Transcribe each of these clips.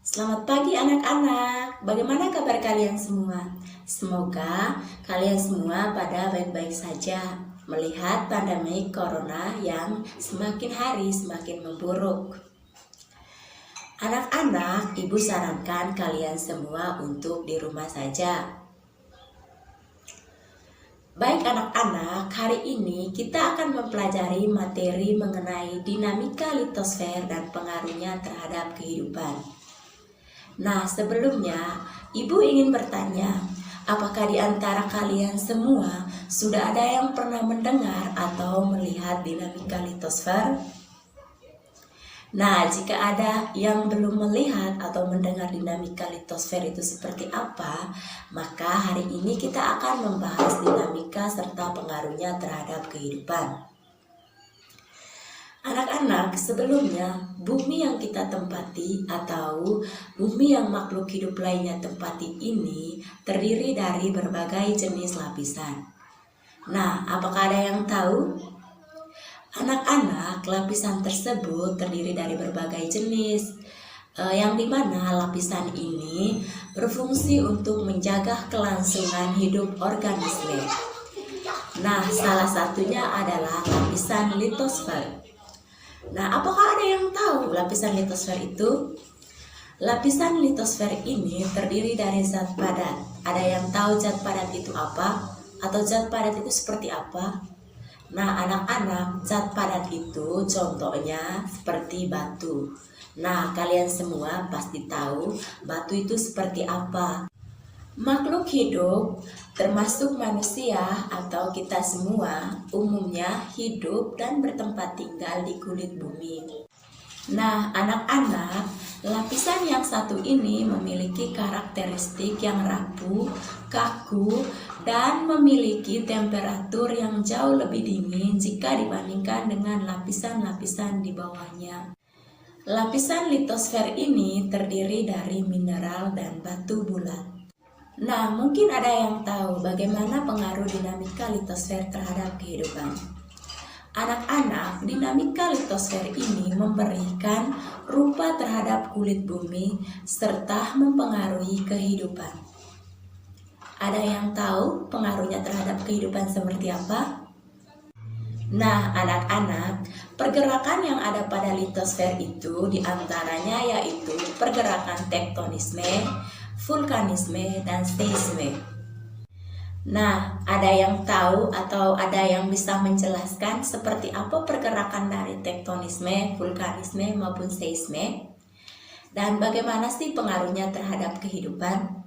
Selamat pagi anak-anak, bagaimana kabar kalian semua? Semoga kalian semua pada baik-baik saja melihat pandemi corona yang semakin hari semakin memburuk. Anak-anak, ibu sarankan kalian semua untuk di rumah saja. Baik anak-anak, hari ini kita akan mempelajari materi mengenai dinamika litosfer dan pengaruhnya terhadap kehidupan. Nah, sebelumnya ibu ingin bertanya, apakah di antara kalian semua sudah ada yang pernah mendengar atau melihat dinamika litosfer? Nah, jika ada yang belum melihat atau mendengar dinamika litosfer itu seperti apa, maka hari ini kita akan membahas dinamika serta pengaruhnya terhadap kehidupan. Anak-anak, sebelumnya bumi yang kita tempati atau bumi yang makhluk hidup lainnya tempati ini terdiri dari berbagai jenis lapisan. Nah, apakah ada yang tahu? Anak-anak, lapisan tersebut terdiri dari berbagai jenis, yang dimana lapisan ini berfungsi untuk menjaga kelangsungan hidup organisme. Nah, salah satunya adalah lapisan litosfer. Nah, apakah ada yang tahu lapisan litosfer itu? Lapisan litosfer ini terdiri dari zat padat. Ada yang tahu zat padat itu apa? Atau zat padat itu seperti apa? Nah, anak-anak, zat padat itu contohnya seperti batu. Nah, kalian semua pasti tahu batu itu seperti apa. Makhluk hidup, termasuk manusia atau kita semua, umumnya hidup dan bertempat tinggal di kulit bumi. Nah, anak-anak, lapisan yang satu ini memiliki karakteristik yang rapuh, kaku, dan memiliki temperatur yang jauh lebih dingin jika dibandingkan dengan lapisan-lapisan di bawahnya. Lapisan litosfer ini terdiri dari mineral dan batu bulat. Nah, mungkin ada yang tahu bagaimana pengaruh dinamika litosfer terhadap kehidupan. Anak-anak, dinamika litosfer ini memberikan rupa terhadap kulit bumi serta mempengaruhi kehidupan. Ada yang tahu pengaruhnya terhadap kehidupan seperti apa? Nah, anak-anak, pergerakan yang ada pada litosfer itu diantaranya yaitu pergerakan tektonisme, vulkanisme, dan seisme. Nah, ada yang tahu atau ada yang bisa menjelaskan seperti apa pergerakan dari tektonisme, vulkanisme, maupun seisme? Dan bagaimana sih pengaruhnya terhadap kehidupan?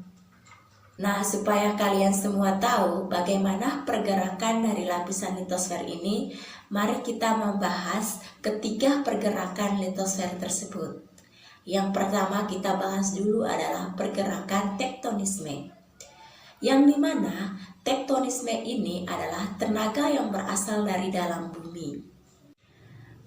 Nah, supaya kalian semua tahu bagaimana pergerakan dari lapisan litosfer ini, mari kita membahas ketiga pergerakan litosfer tersebut. Yang pertama kita bahas dulu adalah pergerakan tektonisme. Yang dimana tektonisme ini adalah tenaga yang berasal dari dalam bumi.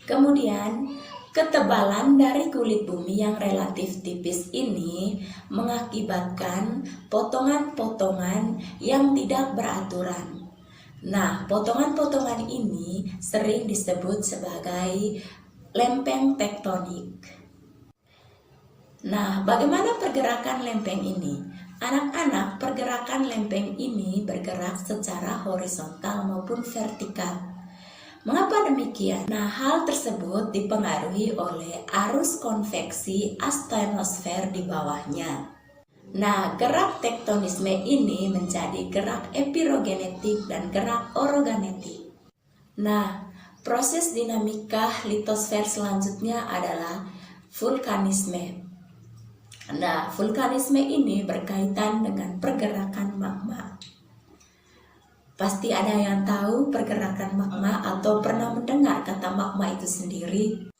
Kemudian, ketebalan dari kulit bumi yang relatif tipis ini mengakibatkan potongan-potongan yang tidak beraturan. Nah, potongan-potongan ini sering disebut sebagai lempeng tektonik. Nah, bagaimana pergerakan lempeng ini? Anak-anak, pergerakan lempeng ini bergerak secara horizontal maupun vertikal. Mengapa demikian? Nah, hal tersebut dipengaruhi oleh arus konveksi astenosfer di bawahnya. Nah, gerak tektonisme ini menjadi gerak epirogenetik dan gerak orogenetik. Nah, proses dinamika litosfer selanjutnya adalah vulkanisme. Nah, vulkanisme ini berkaitan dengan pergerakan magma. Pasti ada yang tahu pergerakan magma atau pernah mendengar kata magma itu sendiri.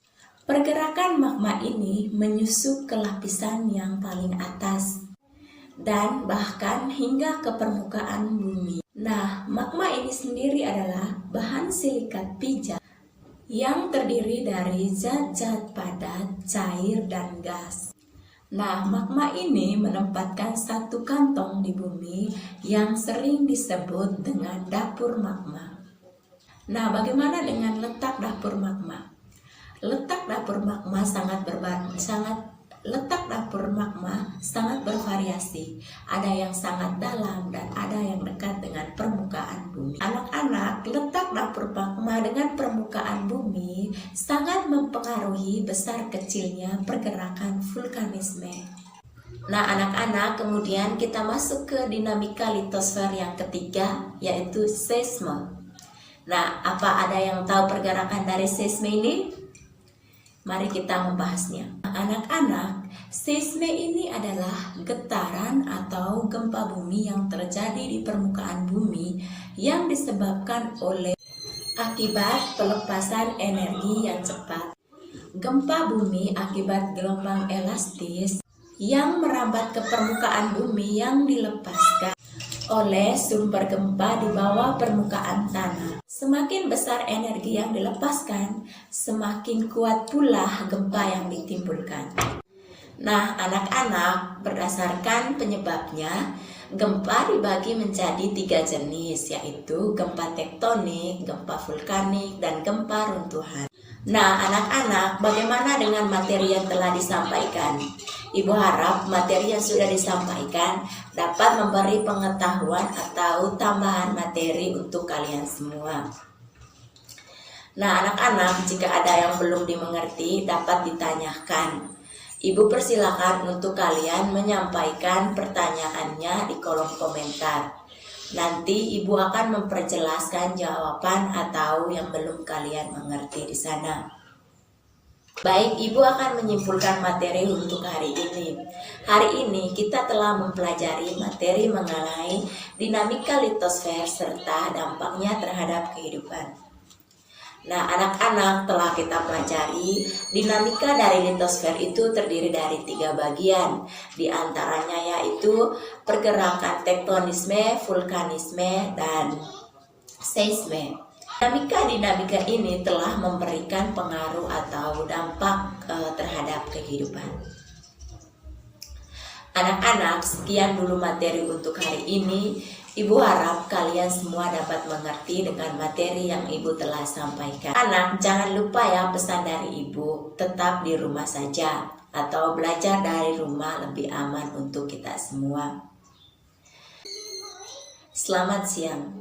Pergerakan magma ini menyusup ke lapisan yang paling atas dan bahkan hingga ke permukaan bumi. Nah, magma ini sendiri adalah bahan silikat pijat yang terdiri dari zat-zat padat, cair, dan gas. Nah, magma ini menempatkan satu kantong di bumi yang sering disebut dengan dapur magma. Nah, bagaimana dengan letak dapur magma? Letak dapur magma sangat letak dapur magma sangat bervariasi. Ada yang sangat dalam dan ada yang dekat dengan permukaan bumi. Anak-anak, letak dapur magma dengan permukaan bumi sangat mempengaruhi besar kecilnya pergerakan vulkanisme. Nah, anak-anak, kemudian kita masuk ke dinamika litosfer yang ketiga, yaitu seisme. Nah, apa ada yang tahu pergerakan dari seisme ini? Mari kita membahasnya. Anak-anak, seisme ini adalah getaran atau gempa bumi yang terjadi di permukaan bumi yang disebabkan oleh akibat pelepasan energi yang cepat. Gempa bumi akibat gelombang elastis yang merambat ke permukaan bumi yang dilepaskan oleh sumber gempa di bawah permukaan tanah. Semakin besar energi yang dilepaskan, semakin kuat pula gempa yang ditimbulkan. Nah, anak-anak, berdasarkan penyebabnya, gempa dibagi menjadi 3 jenis, yaitu gempa tektonik, gempa vulkanik, dan gempa runtuhan. Nah, anak-anak, bagaimana dengan materi yang telah disampaikan? Ibu harap materi yang sudah disampaikan dapat memberi pengetahuan atau tambahan materi untuk kalian semua. Nah, anak-anak, jika ada yang belum dimengerti dapat ditanyakan. Ibu persilakan untuk kalian menyampaikan pertanyaannya di kolom komentar. Nanti ibu akan memperjelaskan jawaban atau yang belum kalian mengerti di sana. Baik, ibu akan menyimpulkan materi untuk hari ini. Hari ini kita telah mempelajari materi mengenai dinamika litosfer serta dampaknya terhadap kehidupan. Nah, anak-anak, telah kita pelajari dinamika dari litosfer itu terdiri dari 3 bagian. Di antaranya yaitu pergerakan tektonisme, vulkanisme, dan seisme. Dinamika ini telah memberikan pengaruh atau dampak terhadap kehidupan. Anak-anak, sekian dulu materi untuk hari ini. Ibu harap kalian semua dapat mengerti dengan materi yang ibu telah sampaikan. Anak, jangan lupa ya pesan dari ibu, tetap di rumah saja atau belajar dari rumah lebih aman untuk kita semua. Selamat siang.